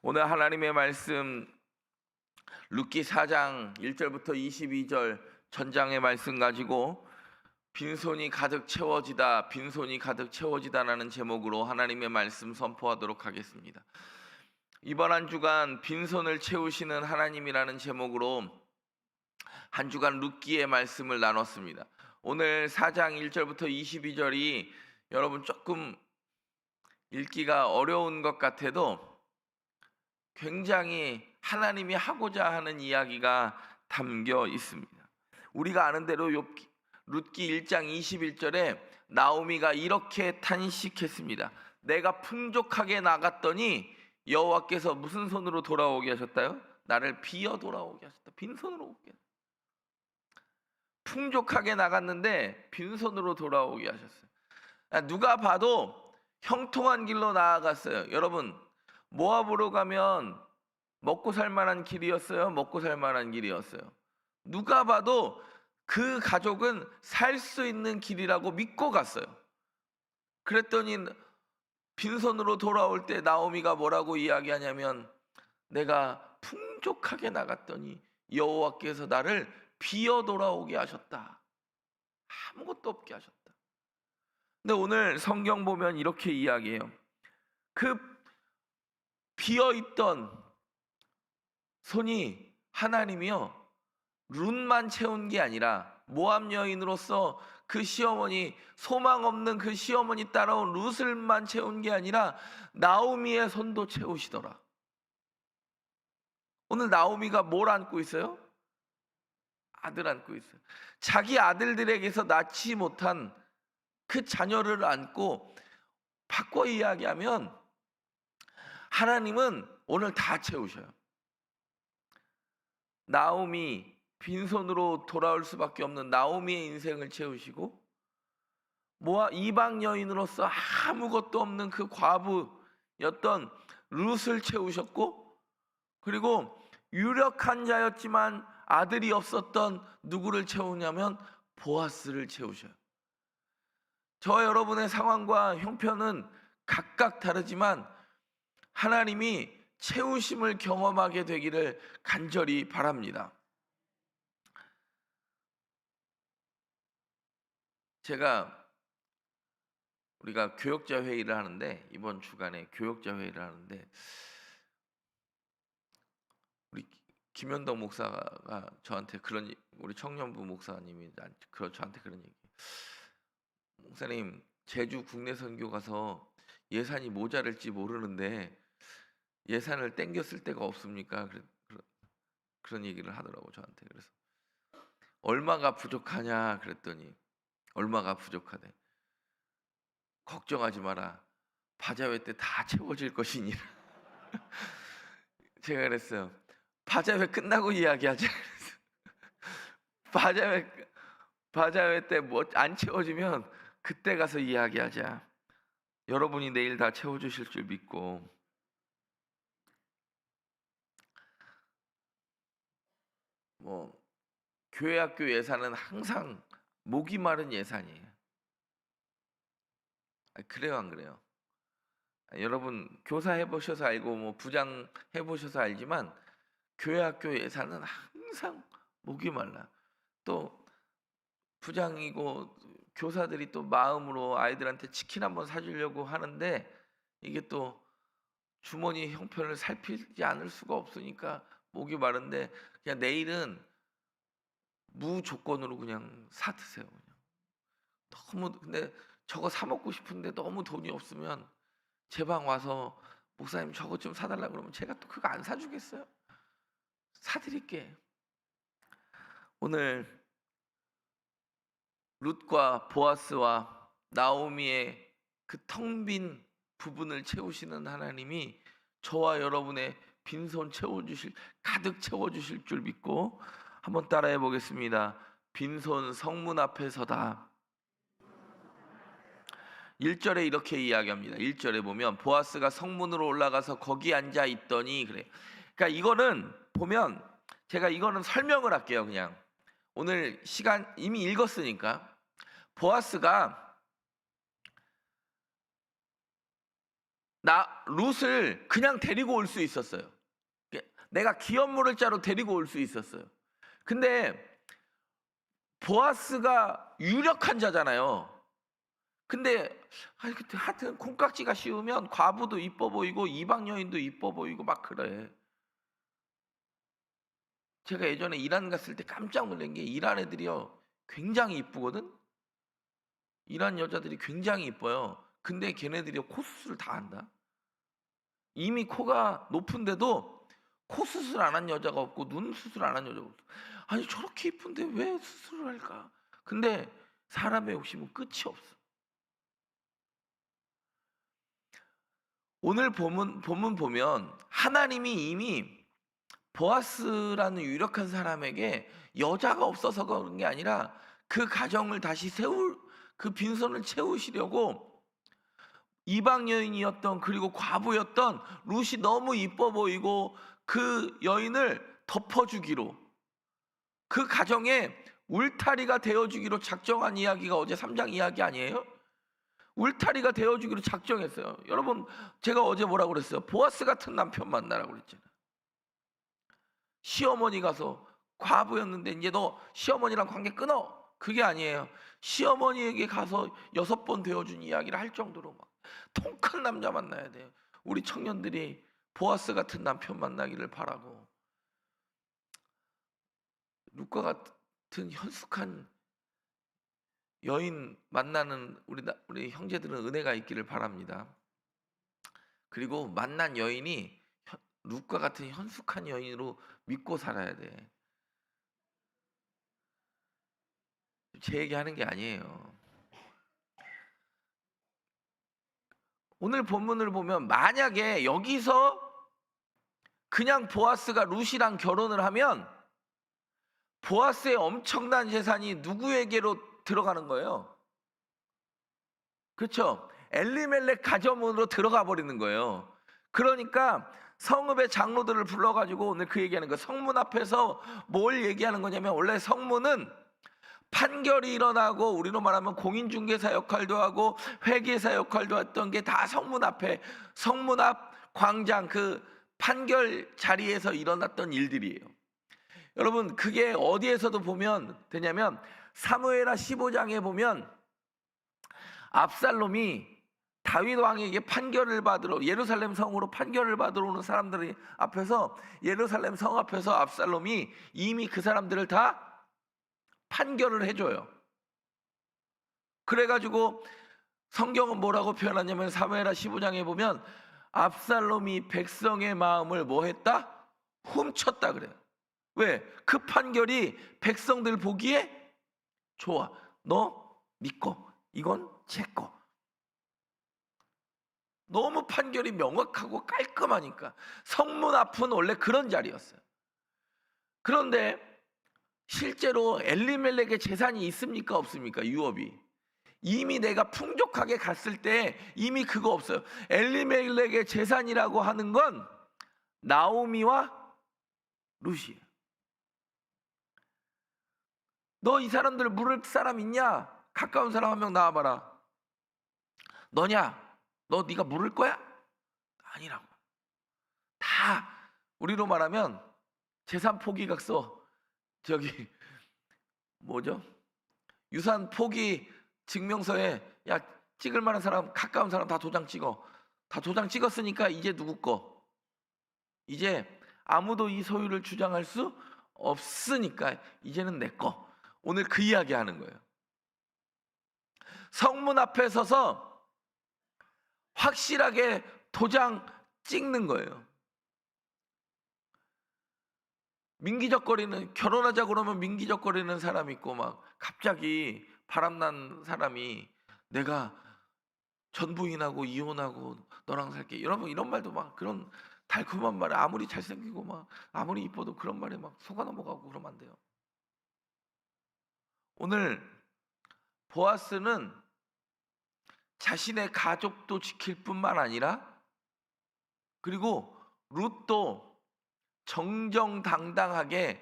오늘 하나님의 말씀 룻기 4장 1절부터 22절 전장의 말씀 가지고 빈손이 가득 채워지다, 빈손이 가득 채워지다라는 제목으로 하나님의 말씀 선포하도록 하겠습니다. 이번 한 주간 빈손을 채우시는 하나님이라는 제목으로 한 주간 룻기의 말씀을 나눴습니다. 오늘 4장 1절부터 22절이 여러분 조금 읽기가 어려운 것 같아도 굉장히 하나님이 하고자 하는 이야기가 담겨 있습니다. 우리가 아는 대로 룻기 1장 21절에 나오미가 이렇게 탄식했습니다. 내가 풍족하게 나갔더니 여호와께서 무슨 손으로 돌아오게 하셨다요? 나를 비어 돌아오게 하셨다. 빈손으로 오게. 풍족하게 나갔는데 빈손으로 돌아오게 하셨어요. 누가 봐도 형통한 길로 나아갔어요. 여러분, 모압으로 가면 먹고 살 만한 길이었어요? 먹고 살 만한 길이었어요? 누가 봐도 그 가족은 살 수 있는 길이라고 믿고 갔어요. 그랬더니 빈손으로 돌아올 때 나오미가 뭐라고 이야기하냐면 내가 풍족하게 나갔더니 여호와께서 나를 비어 돌아오게 하셨다. 아무것도 없게 하셨다. 근데 오늘 성경 보면 이렇게 이야기해요. 그 비어있던 손이 하나님이요 룻만 채운 게 아니라 모압 여인으로서 그 시어머니, 소망 없는 그 시어머니 따라온 룻을만 채운 게 아니라 나오미의 손도 채우시더라. 오늘 나오미가 뭘 안고 있어요? 아들 안고 있어요. 자기 아들들에게서 낳지 못한 그 자녀를 안고, 바꿔 이야기하면 하나님은 오늘 다 채우셔요. 나오미, 빈손으로 돌아올 수밖에 없는 나오미의 인생을 채우시고, 모압 이방 여인으로서 아무것도 없는 그 과부였던 룻을 채우셨고, 그리고 유력한 자였지만 아들이 없었던 누구를 채우냐면 보아스를 채우셔요. 저와 여러분의 상황과 형편은 각각 다르지만 하나님이 채우심을 경험하게 되기를 간절히 바랍니다. 우리가 교역자 회의를 하는데, 이번 주간에 교역자 회의를 하는데 우리 김현덕 목사가 저한테 우리 청년부 목사님이 저한테 그런 얘기. 목사님, 제주 국내 선교 가서 예산이 모자랄지 모르는데 예산을 땡겼을 때가 없습니까? 그런 얘기를 하더라고 저한테. 그래서 얼마가 부족하냐 그랬더니 얼마가 부족하대. 걱정하지 마라. 바자회 때 다 채워질 것이니라. 제가 그랬어요. 바자회 끝나고 이야기하자. 바자회 때 뭐 안 채워지면 그때 가서 이야기하자. 여러분이 내일 다 채워주실 줄 믿고. 교회 학교 예산은 항상 목이 마른 예산이에요. 그래요, 안 그래요? 여러분 교사 해보셔서 알고 부장 해보셔서 알지만 교회 학교 예산은 항상 목이 말라. 또 부장이고 교사들이 또 마음으로 아이들한테 치킨 한번 사주려고 하는데 이게 또 주머니 형편을 살피지 않을 수가 없으니까 목이 마른데, 그냥 내일은 무조건으로 그냥 사 드세요. 근데 저거 사 먹고 싶은데 너무 돈이 없으면 제 방 와서 목사님 저거 좀 사달라 그러면 제가 또 그거 안 사주겠어요? 사드릴게. 오늘 룻과 보아스와 나오미의 그 텅 빈 부분을 채우시는 하나님이 저와 여러분의 빈손 가득 채워주실 줄 믿고 한번 따라해 보겠습니다. 빈손 성문 앞에 서다. 1절에 이렇게 이야기합니다. 1절에 보면 보아스가 성문으로 올라가서 거기 앉아 있더니 그래요. 그러니까 이거는 보면 제가 이거는 설명을 할게요. 그냥 오늘 시간 이미 읽었으니까. 보아스가 룻을 그냥 데리고 올 수 있었어요. 내가 기업물을 자로 데리고 올 수 있었어요. 근데 보아스가 유력한 자잖아요. 근데 하여튼 콩깍지가 씌우면 과부도 이뻐 보이고 이방 여인도 이뻐 보이고 막 그래. 제가 예전에 이란 갔을 때 깜짝 놀란 게 이란 애들이요 굉장히 이쁘거든. 이란 여자들이 굉장히 이뻐요. 근데 걔네들이 코 수술을 다 한다. 이미 코가 높은데도 코 수술 안 한 여자가 없고 눈 수술 안 한 여자가 없어. 아니 저렇게 이쁜데 왜 수술을 할까? 근데 사람의 욕심은 끝이 없어. 오늘 본문 보면 하나님이 이미 보아스라는 유력한 사람에게 여자가 없어서 그런 게 아니라 그 가정을 다시 그 빈손을 채우시려고 이방 여인이었던 그리고 과부였던 룻이 너무 이뻐 보이고 그 여인을 덮어주기로 그 가정에 울타리가 되어주기로 작정한 이야기가 어제 3장 이야기 아니에요? 울타리가 되어주기로 작정했어요. 여러분 제가 어제 뭐라고 그랬어요? 보아스 같은 남편 만나라고 그랬잖아요. 시어머니 가서 과부였는데 이제 너 시어머니랑 관계 끊어. 그게 아니에요. 시어머니에게 가서 6번 되어준 이야기를 할 정도로 막 통 큰 남자 만나야 돼요. 우리 청년들이 보아스 같은 남편 만나기를 바라고 룻과 같은 현숙한 여인 만나는 우리 형제들은 은혜가 있기를 바랍니다. 그리고 만난 여인이 룻과 같은 현숙한 여인으로 믿고 살아야 돼. 제 얘기하는 게 아니에요. 오늘 본문을 보면 만약에 여기서 그냥 보아스가 룻이랑 결혼을 하면 보아스의 엄청난 재산이 누구에게로 들어가는 거예요? 그렇죠? 엘리멜렉 가정으로 들어가 버리는 거예요. 그러니까 성읍의 장로들을 불러가지고 오늘 그 얘기하는 거예요. 성문 앞에서 뭘 얘기하는 거냐면 원래 성문은 판결이 일어나고 우리로 말하면 공인중개사 역할도 하고 회계사 역할도 했던 게 다 성문 앞에 성문 앞 광장 그 판결 자리에서 일어났던 일들이에요. 여러분 그게 어디에서도 보면 되냐면 사무엘하 15장에 보면 압살롬이 다윗 왕에게 판결을 받으러 예루살렘 성으로 판결을 받으러 오는 사람들이 앞에서 예루살렘 성 앞에서 압살롬이 이미 그 사람들을 다 판결을 해줘요. 그래가지고 성경은 뭐라고 표현하냐면 사무엘하 15장에 보면 압살롬이 백성의 마음을 뭐 했다? 훔쳤다 그래요. 왜? 그 판결이 백성들 보기에 좋아. 너 네 거, 이건 제 거. 너무 판결이 명확하고 깔끔하니까. 성문 앞은 원래 그런 자리였어요. 그런데 실제로 엘리멜렉의 재산이 있습니까 없습니까? 유업이 이미 내가 풍족하게 갔을 때 이미 그거 없어요. 엘리멜렉의 재산이라고 하는 건 나오미와 룻이에요. 너 이 사람들 물을 사람 있냐? 가까운 사람 한 명 나와봐라. 너냐? 너 네가 물을 거야? 아니라고. 다 우리로 말하면 재산 포기각서 저기 뭐죠? 유산 포기 증명서에 야 찍을 만한 사람 가까운 사람 다 도장 찍어. 다 도장 찍었으니까 이제 누구 거? 이제 아무도 이 소유를 주장할 수 없으니까 이제는 내 거. 오늘 그 이야기 하는 거예요. 성문 앞에 서서 확실하게 도장 찍는 거예요. 민기적거리는 결혼하자 그러면 민기적거리는 사람 있고 막 갑자기 바람난 사람이 내가 전 부인하고 이혼하고 너랑 살게. 여러분 이런 말도 막 그런 달콤한 말에 아무리 잘생기고 막 아무리 이뻐도 그런 말에 막 속아 넘어가고 그러면 안 돼요. 오늘 보아스는 자신의 가족도 지킬 뿐만 아니라 그리고 룻도 정정당당하게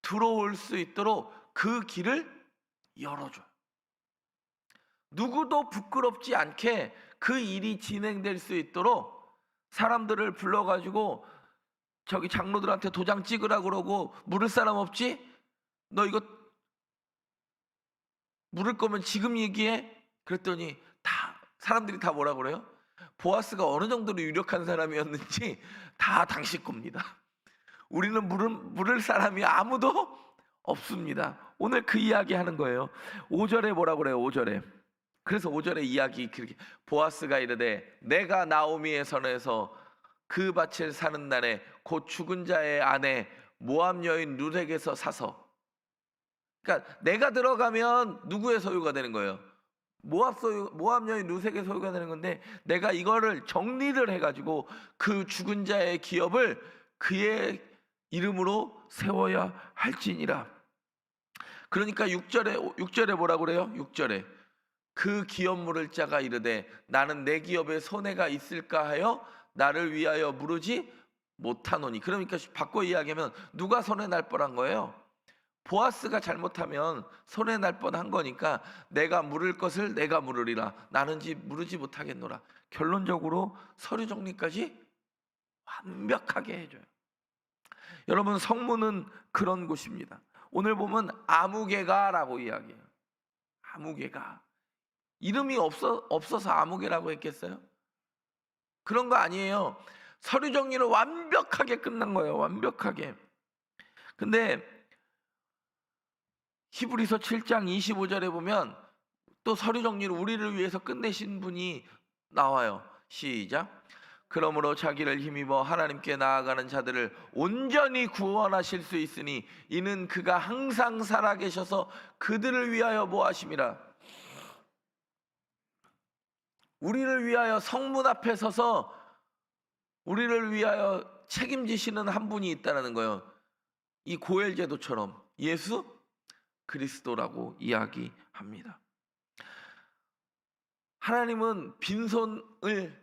들어올 수 있도록 그 길을 열어줘요. 누구도 부끄럽지 않게 그 일이 진행될 수 있도록 사람들을 불러가지고 저기 장로들한테 도장 찍으라 그러고, 물을 사람 없지? 너 이거 물을 거면 지금 얘기해? 그랬더니 다 사람들이 다 뭐라 그래요? 보아스가 어느 정도로 유력한 사람이었는지 다 당신 겁니다. 우리는 물을 사람이 아무도 없습니다. 오늘 그 이야기 하는 거예요. 5절에 뭐라 그래요? 5절에. 그래서 5절에 이야기 그렇게, 보아스가 이르되 내가 나오미의 선에서 그 밭을 사는 날에 곧 죽은 자의 아내 모압 여인 룻에게서 사서. 그러니까 내가 들어가면 누구의 소유가 되는 거예요? 모압 여인 룻에게 소유가 되는 건데, 내가 이거를 정리를 해가지고 그 죽은 자의 기업을 그의 이름으로 세워야 할지니라. 그러니까 6절에 뭐라 그래요? 6절에 그 기업 물을 자가 이르되 나는 내 기업에 손해가 있을까 하여 나를 위하여 물으지 못하노니. 그러니까 바꿔 이야기하면 누가 손해 날 뻔한 거예요? 보아스가 잘못하면 손해 날 뻔한 거니까 내가 물을 것을 내가 물으리라, 나는 물으지 못하겠노라. 결론적으로 서류 정리까지 완벽하게 해줘요. 여러분, 성문은 그런 곳입니다. 오늘 보면 아무개가라고 이야기해요. 아무개가. 이름이 없어서 아무개라고 했겠어요? 그런 거 아니에요. 서류 정리를 완벽하게 끝난 거예요. 완벽하게. 근데 히브리서 7장 25절에 보면 또 서류 정리를 우리를 위해서 끝내신 분이 나와요. 시작. 그러므로 자기를 힘입어 하나님께 나아가는 자들을 온전히 구원하실 수 있으니 이는 그가 항상 살아계셔서 그들을 위하여 모하심이라. 우리를 위하여 성문 앞에 서서 우리를 위하여 책임지시는 한 분이 있다는 거예요. 이 고엘 제도처럼 예수 그리스도라고 이야기합니다. 하나님은 빈손을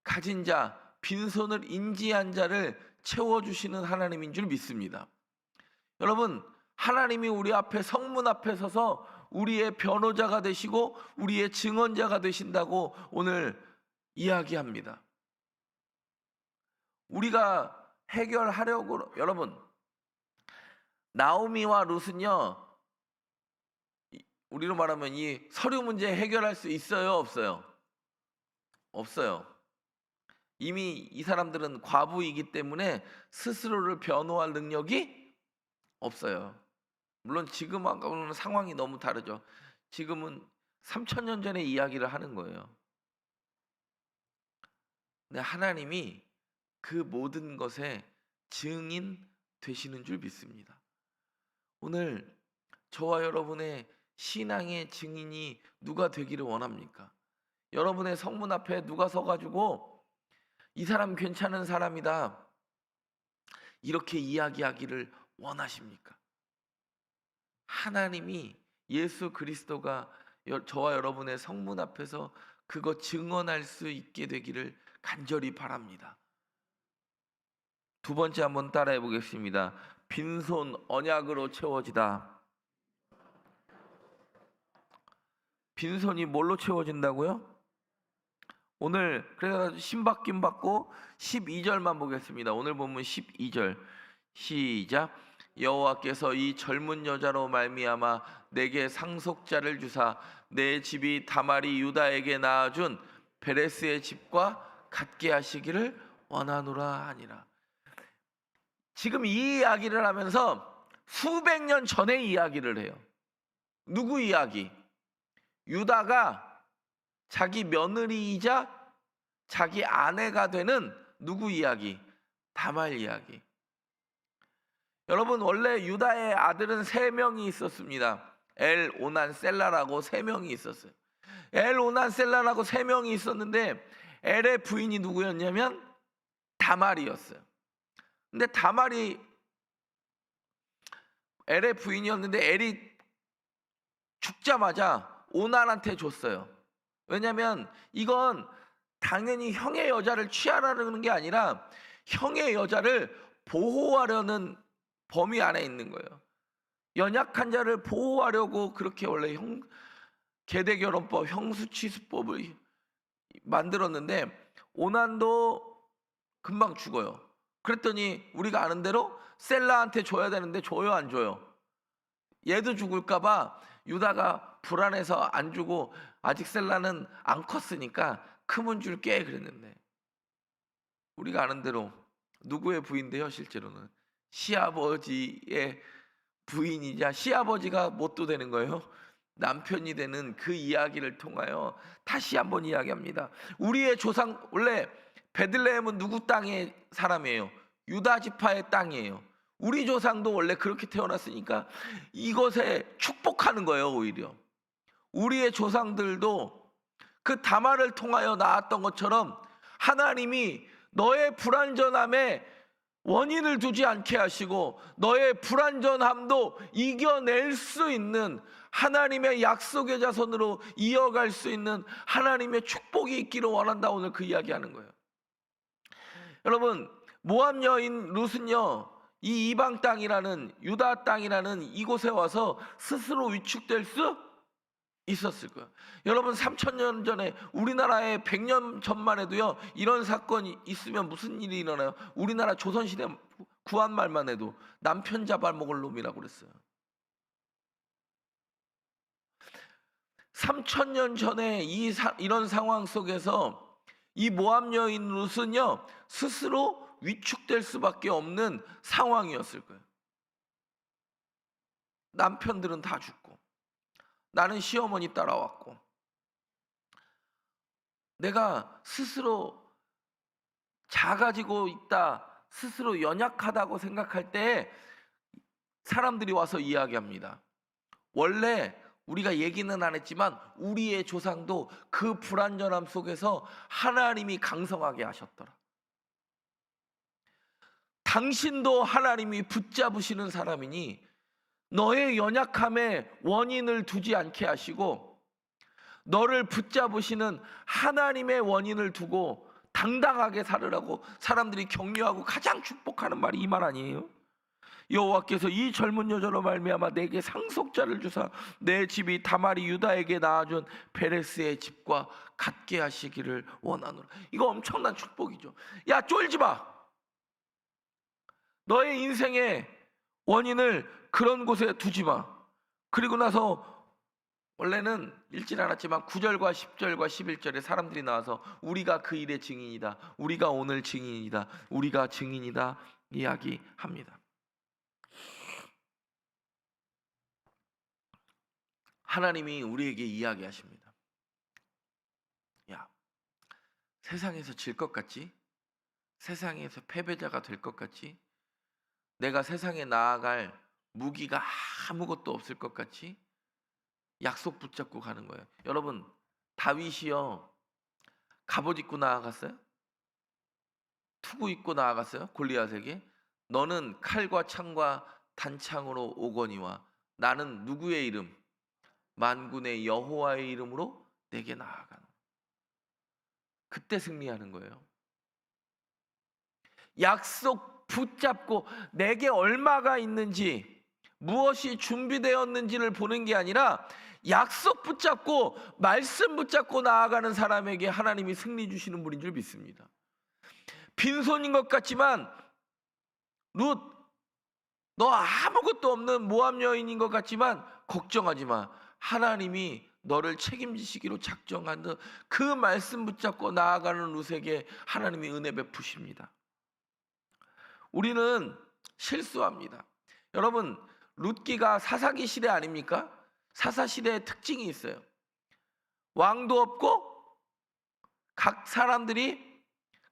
가진 자, 빈손을 인지한 자를 채워주시는 하나님인 줄 믿습니다. 여러분, 하나님이 우리 앞에 성문 앞에 서서 우리의 변호자가 되시고 우리의 증언자가 되신다고 오늘 이야기합니다. 우리가 해결하려고, 여러분, 나오미와 룻은요, 우리로 말하면 이 서류 문제 해결할 수 있어요, 없어요? 없어요. 이미 이 사람들은 과부이기 때문에 스스로를 변호할 능력이 없어요. 물론 지금하고는 상황이 너무 다르죠. 지금은 3000년 전의 이야기를 하는 거예요. 근데 하나님이 그 모든 것에 증인 되시는 줄 믿습니다. 오늘 저와 여러분의 신앙의 증인이 누가 되기를 원합니까? 여러분의 성문 앞에 누가 서가지고 이 사람 괜찮은 사람이다 이렇게 이야기하기를 원하십니까? 하나님이, 예수 그리스도가 저와 여러분의 성문 앞에서 그거 증언할 수 있게 되기를 간절히 바랍니다. 두 번째 한번 따라해 보겠습니다. 빈손 언약으로 채워지다. 빈손이 뭘로 채워진다고요? 오늘 그래서 신바뀜 받고 12절만 보겠습니다. 오늘 본문 12절 시작. 여호와께서 이 젊은 여자로 말미암아 내게 상속자를 주사 내 집이 다말이 유다에게 낳아준 베레스의 집과 같게 하시기를 원하노라 하니라. 지금 이 이야기를 하면서 수백 년 전의 이야기를 해요. 누구 이야기? 유다가 자기 며느리이자 자기 아내가 되는 누구 이야기? 다말 이야기. 여러분, 원래 유다의 아들은 3명이 있었습니다. 엘, 오난, 셀라라고 3명이 있었어요. 엘, 오난, 셀라라고 3명이 있었는데 엘의 부인이 누구였냐면 다말이었어요. 근데 다말이 엘의 부인이었는데 엘이 죽자마자 오난한테 줬어요. 왜냐하면 이건 당연히 형의 여자를 취하라는 게 아니라 형의 여자를 보호하려는 범위 안에 있는 거예요. 연약한 자를 보호하려고 그렇게 원래 계대결혼법, 형수취수법을 만들었는데 오난도 금방 죽어요. 그랬더니 우리가 아는 대로 셀라한테 줘야 되는데 줘요, 안 줘요? 얘도 죽을까 봐 유다가 불안해서 안 주고 아직 셀라는 안 컸으니까 크면 줄게 그랬는데 우리가 아는 대로 누구의 부인데요? 실제로는 시아버지의 부인이자 시아버지가 뭣도 되는 거예요? 남편이 되는 그 이야기를 통하여 다시 한번 이야기합니다. 우리의 조상 원래 베들레헴은 누구 땅의 사람이에요? 유다 지파의 땅이에요. 우리 조상도 원래 그렇게 태어났으니까 이것에 축복하는 거예요. 오히려 우리의 조상들도 그 다말을 통하여 나왔던 것처럼 하나님이 너의 불완전함에 원인을 두지 않게 하시고 너의 불완전함도 이겨낼 수 있는 하나님의 약속의 자손으로 이어갈 수 있는 하나님의 축복이 있기를 원한다. 오늘 그 이야기하는 거예요. 여러분, 모압 여인 룻은요 이 이방 땅이라는 유다 땅이라는 이곳에 와서 스스로 위축될 수 있었을 거예요. 여러분 3000년 전에 우리나라에 100년 전만 해도요 이런 사건이 있으면 무슨 일이 일어나요? 우리나라 조선시대 구한말만 해도 남편 잡아먹을 놈이라고 그랬어요. 3000년 전에 이런 상황 속에서 이 모압 여인 룻은요 스스로 위축될 수밖에 없는 상황이었을 거예요. 남편들은 다 죽고 나는 시어머니 따라왔고 내가 스스로 작아지고 있다, 스스로 연약하다고 생각할 때 사람들이 와서 이야기합니다. 원래 우리가 얘기는 안 했지만 우리의 조상도 그 불완전함 속에서 하나님이 강성하게 하셨더라. 당신도 하나님이 붙잡으시는 사람이니 너의 연약함에 원인을 두지 않게 하시고 너를 붙잡으시는 하나님의 원인을 두고 당당하게 살으라고 사람들이 격려하고 가장 축복하는 말이 이 말 아니에요? 여호와께서 이 젊은 여자로 말미암아 내게 상속자를 주사 내 집이 다말이 유다에게 낳아준 베레스의 집과 같게 하시기를 원하노라. 이거 엄청난 축복이죠. 야, 쫄지 마. 너의 인생의 원인을 그런 곳에 두지 마. 그리고 나서 원래는 읽질 않았지만 9절과 10절과 11절에 사람들이 나와서 우리가 그 일의 증인이다, 우리가 오늘 증인이다, 우리가 증인이다 이야기합니다. 하나님이 우리에게 이야기하십니다. 야, 세상에서 질 것 같지? 세상에서 패배자가 될 것 같지? 내가 세상에 나아갈 무기가 아무것도 없을 것 같지? 약속 붙잡고 가는 거예요. 여러분, 다윗이요 갑옷 입고 나아갔어요? 투구 입고 나아갔어요? 골리앗에게? 너는 칼과 창과 단창으로 오거니와 나는 누구의 이름? 만군의 여호와의 이름으로 내게 나아가노. 그때 승리하는 거예요. 약속 붙잡고 내게 얼마가 있는지 무엇이 준비되었는지를 보는 게 아니라 약속 붙잡고 말씀 붙잡고 나아가는 사람에게 하나님이 승리 주시는 분인 줄 믿습니다. 빈손인 것 같지만 룻, 너 아무것도 없는 모압 여인인 것 같지만 걱정하지 마. 하나님이 너를 책임지시기로 작정한 그 말씀 붙잡고 나아가는 룻에게 하나님이 은혜 베푸십니다. 우리는 실수합니다. 여러분, 룻기가 사사기 시대 아닙니까? 사사 시대의 특징이 있어요. 왕도 없고 각 사람들이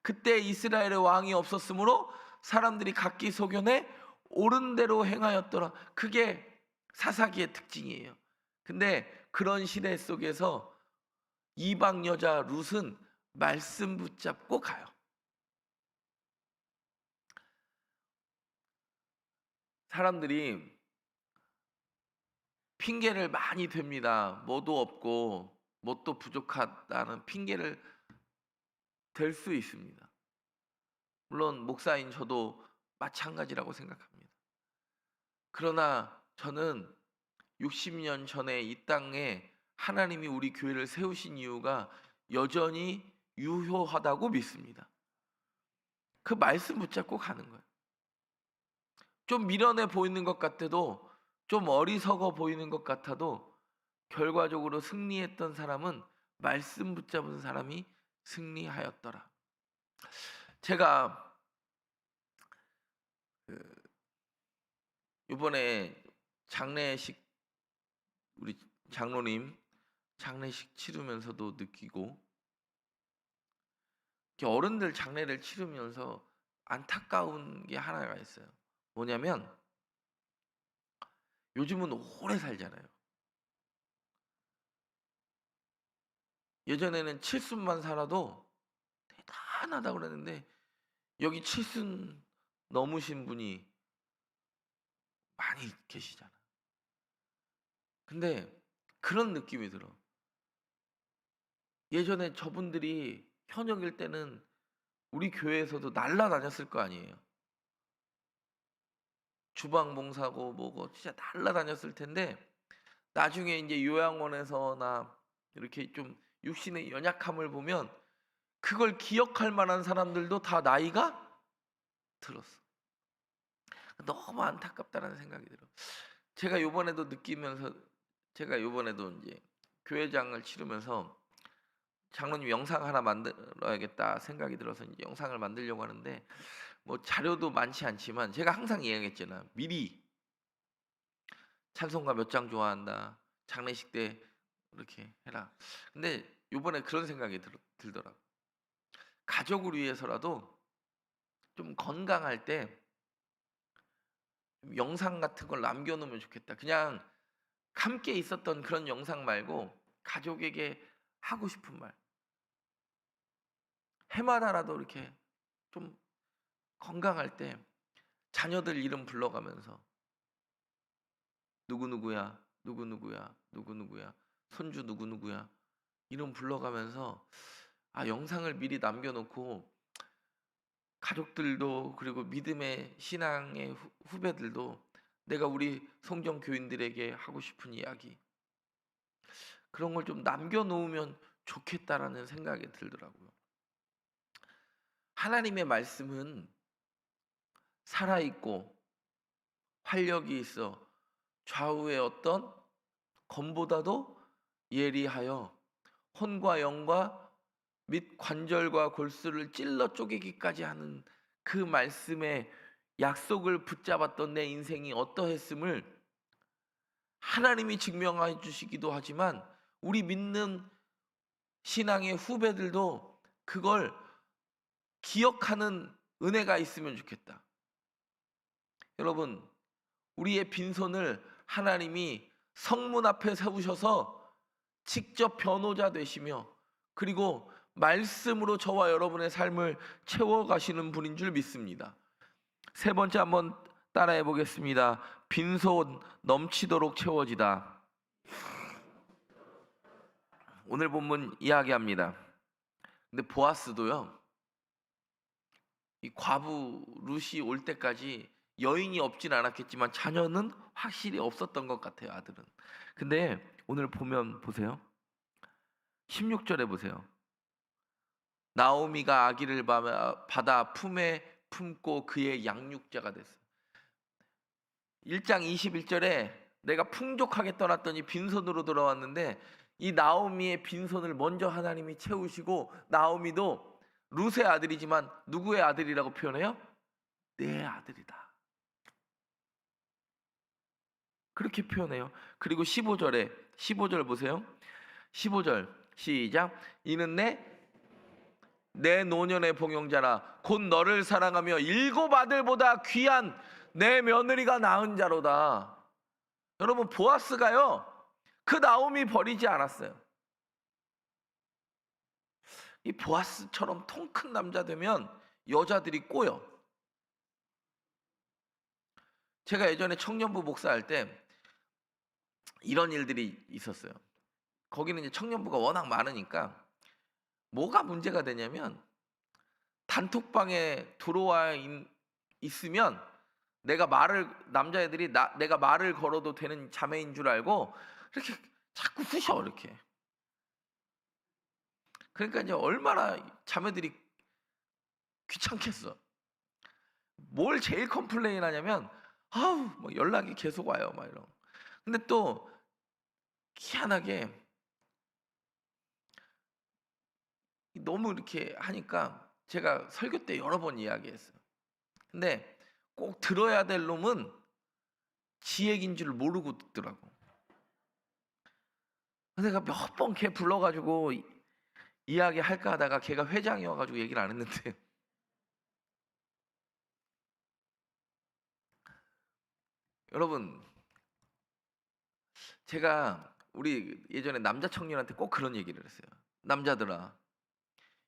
그때 이스라엘의 왕이 없었으므로 사람들이 각기 소견에 옳은 대로 행하였더라. 그게 사사기의 특징이에요. 근데 그런 시대 속에서 이방 여자 룻은 말씀 붙잡고 가요. 사람들이 핑계를 많이 댑니다. 뭐도 없고 뭣도 부족하다는 핑계를 댈 수 있습니다. 물론 목사인 저도 마찬가지라고 생각합니다. 그러나 저는 60년 전에 이 땅에 하나님이 우리 교회를 세우신 이유가 여전히 유효하다고 믿습니다. 그 말씀 붙잡고 가는 거예요. 좀 미련해 보이는 것 같아도, 좀 어리석어 보이는 것 같아도 결과적으로 승리했던 사람은 말씀 붙잡은 사람이 승리하였더라. 제가 이번에 장례식, 우리 장로님 장례식 치르면서도 느끼고, 어른들 장례를 치르면서 안타까운 게 하나가 있어요. 뭐냐면 요즘은 오래 살잖아요. 예전에는 칠순만 살아도 대단하다고 그랬는데 여기 칠순 넘으신 분이 많이 계시잖아. 근데 그런 느낌이 들어. 예전에 저분들이 현역일 때는 우리 교회에서도 날라다녔을 거 아니에요. 주방 봉사고 뭐고 진짜 날라다녔을 텐데, 나중에 이제 요양원에서나 이렇게 좀 육신의 연약함을 보면 그걸 기억할 만한 사람들도 다 나이가 들었어. 너무 안타깝다는 생각이 들어. 제가 요번에도 느끼면서, 제가 요번에도 이제 교회장을 치르면서 장로님 영상 하나 만들어야겠다 생각이 들어서 이제 영상을 만들려고 하는데, 뭐 자료도 많지 않지만 제가 항상 이야기했잖아. 미리 찬송가 몇 장 좋아한다, 장례식 때 이렇게 해라. 근데 요번에 그런 생각이 들더라고. 가족을 위해서라도 좀 건강할 때 영상 같은 걸 남겨놓으면 좋겠다. 그냥 함께 있었던 그런 영상 말고 가족에게 하고 싶은 말, 해마다라도 이렇게 좀 건강할 때 자녀들 이름 불러가면서 누구누구야, 누구누구야, 누구누구야, 손주 누구누구야 이름 불러가면서, 영상을 미리 남겨놓고 가족들도, 그리고 믿음의 신앙의 후배들도 내가 우리 성경 교인들에게 하고 싶은 이야기, 그런 걸 좀 남겨놓으면 좋겠다라는 생각이 들더라고요. 하나님의 말씀은 살아있고 활력이 있어 좌우의 어떤 검보다도 예리하여 혼과 영과 및 관절과 골수를 찔러 쪼개기까지 하는 그 말씀의 약속을 붙잡았던 내 인생이 어떠했음을 하나님이 증명해 주시기도 하지만 우리 믿는 신앙의 후배들도 그걸 기억하는 은혜가 있으면 좋겠다. 여러분, 우리의 빈손을 하나님이 성문 앞에 세우셔서 직접 변호자 되시며, 그리고 말씀으로 저와 여러분의 삶을 채워가시는 분인 줄 믿습니다. 세 번째 한번 따라해 보겠습니다. 빈손 넘치도록 채워지다. 오늘 본문 이야기합니다. 근데 보아스도요, 이 과부 룻이 올 때까지 여인이 없진 않았겠지만 자녀는 확실히 없었던 것 같아요, 아들은. 근데 오늘 보면 보세요. 16절에 보세요. 나오미가 아기를 받아 품에 품고 그의 양육자가 됐어요. 1장 21절에 내가 풍족하게 떠났더니 빈손으로 돌아왔는데, 이 나오미의 빈손을 먼저 하나님이 채우시고, 나오미도 룻의 아들이지만 누구의 아들이라고 표현해요? 내 아들이다, 그렇게 표현해요. 그리고 15절 보세요. 15절 시작. 이는 내 노년의 봉용자라, 곧 너를 사랑하며 일곱 아들보다 귀한 내 며느리가 낳은 자로다. 여러분, 보아스가요 그 나오미 버리지 않았어요. 이 보아스처럼 통 큰 남자 되면 여자들이 꼬여. 제가 예전에 청년부 목사할 때 이런 일들이 있었어요. 거기는 이제 청년부가 워낙 많으니까 뭐가 문제가 되냐면, 단톡방에 들어와 있으면 남자애들이 내가 말을 걸어도 되는 자매인 줄 알고 이렇게 자꾸 부셔 이렇게. 그러니까 이제 얼마나 자매들이 귀찮겠어. 뭘 제일 컴플레인 하냐면 아우 뭐 연락이 계속 와요 막 이런. 근데 또 희한하게 너무 이렇게 하니까 제가 설교 때 여러 번 이야기했어요. 근데 꼭 들어야 될 놈은 지 얘기인 줄 모르고 듣더라고. 그래서 내가 몇 번 걔 불러가지고 이야기할까 하다가 걔가 회장이어가지고 얘기를 안 했는데 여러분, 제가 우리 예전에 남자 청년한테 꼭 그런 얘기를 했어요. 남자들아,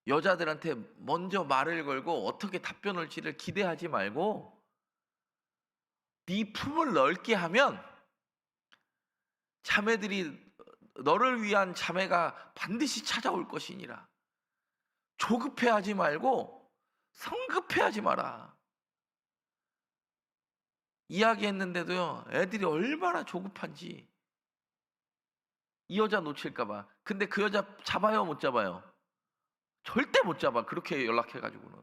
여자들한테 먼저 말을 걸고 어떻게 답변 올지를 기대하지 말고 네 품을 넓게 하면 자매들이 너를 위한 자매가 반드시 찾아올 것이니라. 조급해하지 말고 성급해하지 마라. 이야기했는데도요, 애들이 얼마나 조급한지. 이 여자 놓칠까봐. 근데 그 여자 잡아요, 못 잡아요? 절대 못 잡아. 그렇게 연락해가지고는.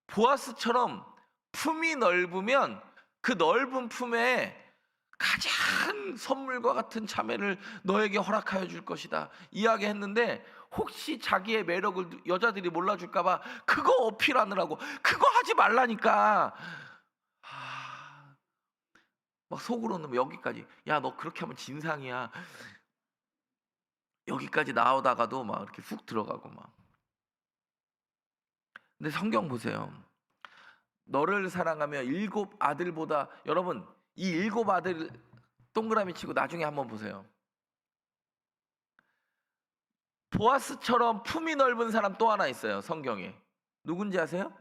보아스처럼 품이 넓으면 그 넓은 품에 가장 선물과 같은 자매를 너에게 허락하여 줄 것이다 이야기했는데, 혹시 자기의 매력을 여자들이 몰라줄까봐 그거 어필하느라고 그거 하지 말라니까. 막 속으로는 여기까지, 야 너 그렇게 하면 진상이야, 여기까지 나오다가도 막 이렇게 훅 들어가고 막. 근데 성경 보세요. 너를 사랑하며 일곱 아들보다, 여러분 이 일곱 아들 동그라미 치고 나중에 한번 보세요. 보아스처럼 품이 넓은 사람 또 하나 있어요 성경에. 누군지 아세요?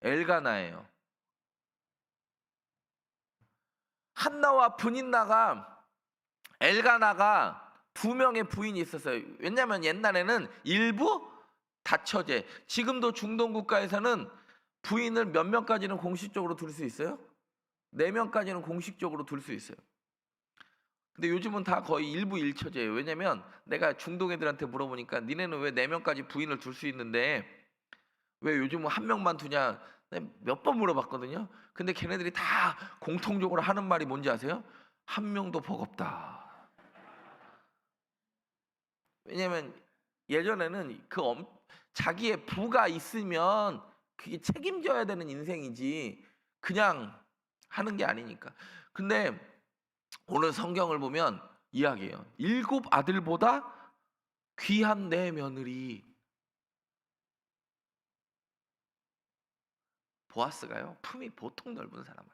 엘가나예요. 한나와 브닌나가, 엘가나가 두 명의 부인이 있었어요. 왜냐하면 옛날에는 일부 다처제, 지금도 중동 국가에서는 부인을 몇 명까지는 공식적으로 둘 수 있어요? 4명까지는 공식적으로 둘 수 있어요. 근데 요즘은 다 거의 일부 일처제예요. 왜냐면 내가 중동 애들한테 물어보니까 니네는 왜 4명까지 부인을 둘 수 있는데 왜 요즘은 1명만 두냐 몇 번 물어봤거든요. 근데 걔네들이 다 공통적으로 하는 말이 뭔지 아세요? 1명도 버겁다. 왜냐면 예전에는 자기의 부가 있으면 그게 책임져야 되는 인생이지 그냥 하는 게 아니니까. 근데 오늘 성경을 보면 이야기해요. 7 아들보다 귀한 내 며느리. 보아스가요, 품이 보통 넓은 사람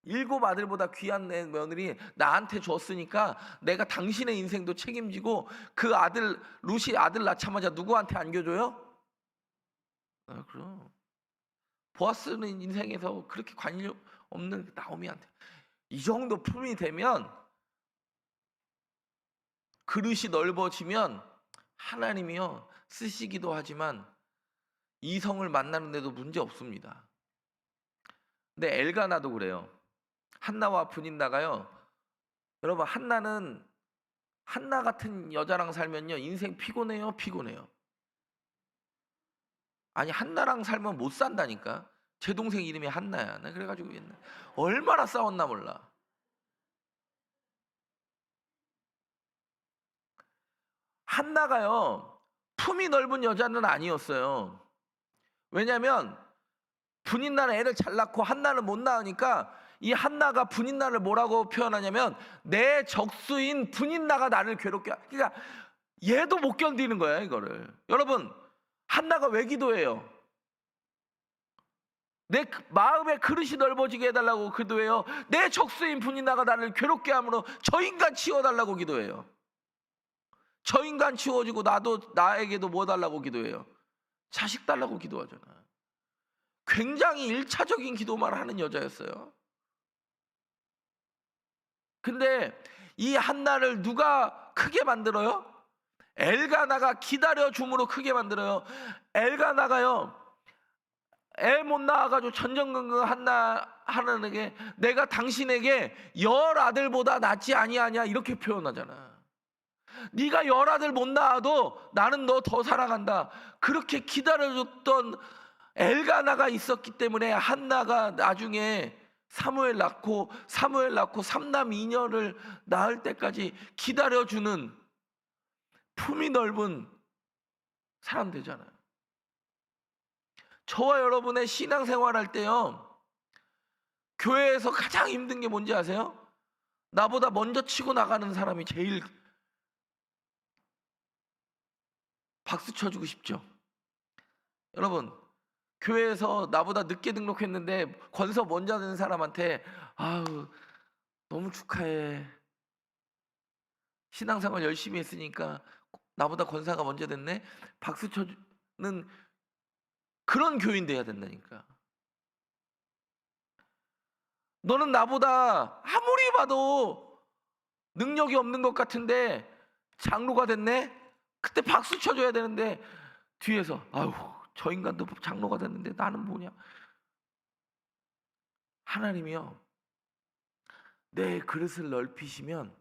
아니에요. 7 아들보다 귀한 내 며느리 나한테 줬으니까 내가 당신의 인생도 책임지고, 그 아들 루시 아들 낳자마자 누구한테 안겨줘요? 그럼 보아스는 인생에서 그렇게 관심 없는 나오미한테. 이 정도 품이 되면, 그릇이 넓어지면 하나님이요 쓰시기도 하지만 이성을 만나는데도 문제 없습니다. 근데 엘가나도 그래요. 한나와 브닌나가요. 여러분, 한나 같은 여자랑 살면요 인생 피곤해요, 피곤해요. 아니 한나랑 살면 못 산다니까. 제 동생 이름이 한나야. 나 그래가지고 옛날 얼마나 싸웠나 몰라. 한나가요 품이 넓은 여자는 아니었어요. 왜냐면 분인나는 애를 잘 낳고 한나는 못 낳으니까, 이 한나가 분인나를 뭐라고 표현하냐면 내 적수인 분인나가 나를 괴롭게 그러니까 얘도 못 견디는 거야 이거를. 여러분, 한나가 왜 기도해요? 내 마음의 그릇이 넓어지게 해달라고 기도해요. 내 적수인 분인나가 나를 괴롭게 함으로 저 인간 치워달라고 기도해요. 저 인간 치워주고 나에게도 뭐 달라고 기도해요? 자식 달라고 기도하잖아. 굉장히 일차적인 기도만 하는 여자였어요. 근데 이 한나를 누가 크게 만들어요? 엘가나가 기다려줌으로 크게 만들어요. 엘가나가요 애 못 낳아가지고 전전긍긍 하나님에게 내가 당신에게 10 아들보다 낫지 아니하냐 이렇게 표현하잖아. 네가 열아들 못 낳아도 나는 너 더 사랑한다. 그렇게 기다려줬던 엘가나가 있었기 때문에 한나가 나중에 사무엘 낳고 삼남 이녀를 낳을 때까지 기다려주는 품이 넓은 사람 되잖아요. 저와 여러분의 신앙생활 할 때요, 교회에서 가장 힘든 게 뭔지 아세요? 나보다 먼저 치고 나가는 사람이 제일 박수 쳐주고 싶죠. 여러분, 교회에서 나보다 늦게 등록했는데 권서 먼저 하는 사람한테 아우 너무 축하해, 신앙생활 열심히 했으니까 나보다 권사가 먼저 됐네, 박수 쳐주는 그런 교인 돼야 된다니까. 너는 나보다 아무리 봐도 능력이 없는 것 같은데 장로가 됐네? 그때 박수 쳐줘야 되는데 뒤에서 아유 저 인간도 장로가 됐는데 나는 뭐냐. 하나님이요, 내 그릇을 넓히시면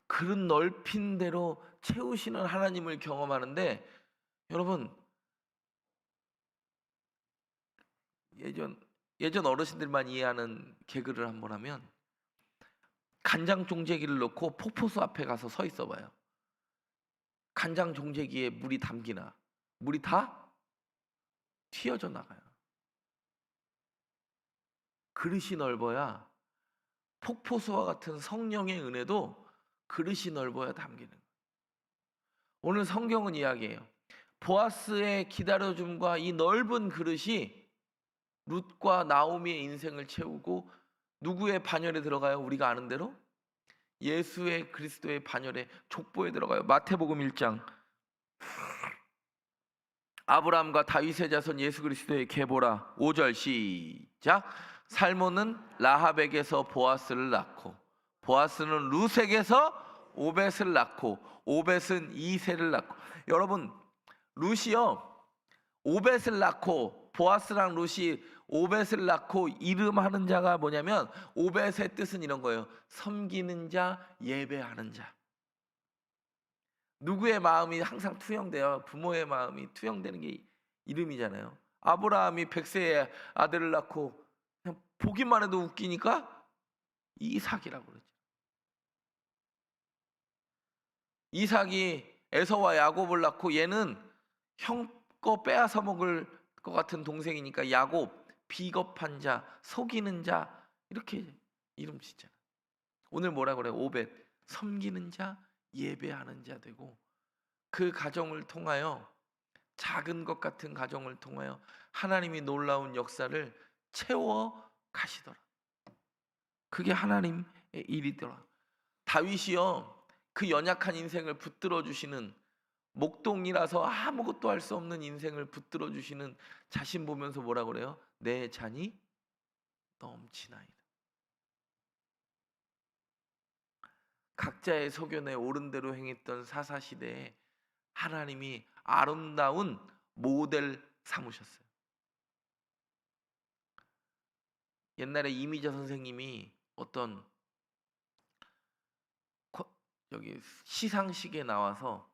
그릇 넓힌 대로 채우시는 하나님을 경험하는데, 여러분 예전 어르신들만 이해하는 개그를 한번 하면, 간장 종재기를 넣고 폭포수 앞에 가서 서 있어 봐요. 간장 종재기에 물이 담기나? 물이 다 튀어져 나가요. 그릇이 넓어야, 폭포수와 같은 성령의 은혜도 그릇이 넓어야 담기는 거예요. 오늘 성경은 이야기해요. 보아스의 기다려줌과 이 넓은 그릇이 룻과 나오미의 인생을 채우고 누구의 반열에 들어가요? 우리가 아는 대로 예수의 그리스도의 반열에, 족보에 들어가요. 마태복음 1장. 아브라함과 다윗의 자손 예수 그리스도의 계보라. 5절 시작. 살몬은 라합에게서 보아스를 낳고, 보아스는 룻에게서 오벳을 낳고, 오벳은 이새를 낳고. 여러분, 룻이요 오벳을 낳고, 보아스랑 룻이 오벳을 낳고 이름하는 자가 뭐냐면, 오벳의 뜻은 이런 거예요. 섬기는 자, 예배하는 자. 누구의 마음이 항상 투영돼요? 부모의 마음이 투영되는 게 이름이잖아요. 아브라함이 100세에 아들을 낳고 그냥 보기만 해도 웃기니까 이삭이라고 그러죠. 이삭이 에서와 야곱을 낳고, 얘는 형 거 빼앗아 먹을 것 같은 동생이니까 야곱, 비겁한 자, 속이는 자, 이렇게 이름 짓잖아요. 오늘 뭐라 그래요? 오벳, 섬기는 자, 예배하는 자 되고, 그 가정을 통하여, 작은 것 같은 가정을 통하여 하나님이 놀라운 역사를 채워 가시더라. 그게 하나님의 일이더라. 다윗이요, 그 연약한 인생을 붙들어 주시는, 목동이라서 아무것도 할 수 없는 인생을 붙들어 주시는 자신 보면서 뭐라 그래요? 내 잔이 넘치나이다. 각자의 소견에 옳은 대로 행했던 사사시대에 하나님이 아름다운 모델 삼으셨어요. 옛날에 이미자 선생님이 어떤 여기 시상식에 나와서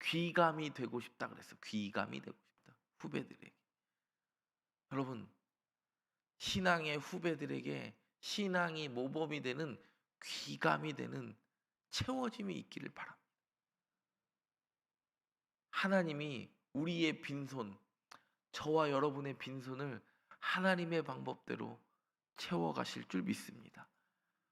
귀감이 되고 싶다 그랬어요. 귀감이 되고 싶다, 후배들에게. 여러분, 신앙의 후배들에게 신앙이 모범이 되는, 귀감이 되는 채워짐이 있기를 바랍니다. 하나님이 우리의 빈손, 저와 여러분의 빈손을 하나님의 방법대로 채워가실 줄 믿습니다.